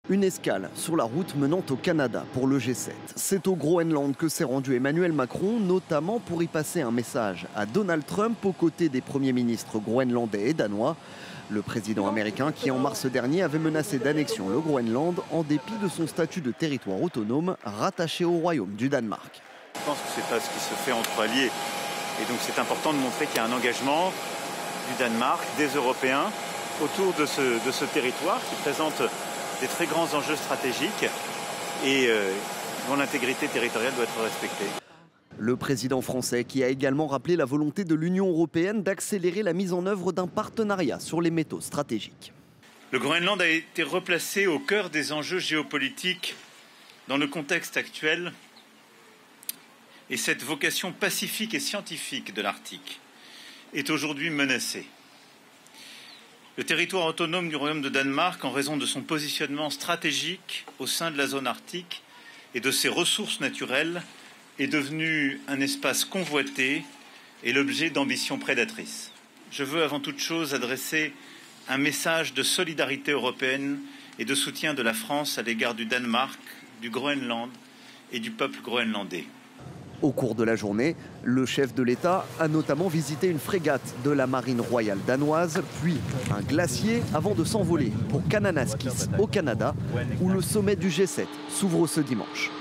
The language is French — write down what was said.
Une escale sur la route menant au Canada pour le G7. C'est au Groenland que s'est rendu Emmanuel Macron, notamment pour y passer un message à Donald Trump aux côtés des premiers ministres groenlandais et danois. Le président américain qui en mars dernier avait menacé d'annexion le Groenland en dépit de son statut de territoire autonome rattaché au royaume du Danemark. Je pense que ce n'est pas ce qui se fait entre alliés. Et donc c'est important de montrer qu'il y a un engagement du Danemark, des Européens, autour de ce territoire qui présente des très grands enjeux stratégiques et dont l'intégrité territoriale doit être respectée. Le président français qui a également rappelé la volonté de l'Union européenne d'accélérer la mise en œuvre d'un partenariat sur les métaux stratégiques. Le Groenland a été replacé au cœur des enjeux géopolitiques dans le contexte actuel et cette vocation pacifique et scientifique de l'Arctique est aujourd'hui menacée. Le territoire autonome du Royaume de Danemark, en raison de son positionnement stratégique au sein de la zone arctique et de ses ressources naturelles, est devenu un espace convoité et l'objet d'ambitions prédatrices. Je veux avant toute chose adresser un message de solidarité européenne et de soutien de la France à l'égard du Danemark, du Groenland et du peuple groenlandais. Au cours de la journée, le chef de l'État a notamment visité une frégate de la marine royale danoise, puis un glacier avant de s'envoler pour Kananaskis au Canada, où le sommet du G7 s'ouvre ce dimanche.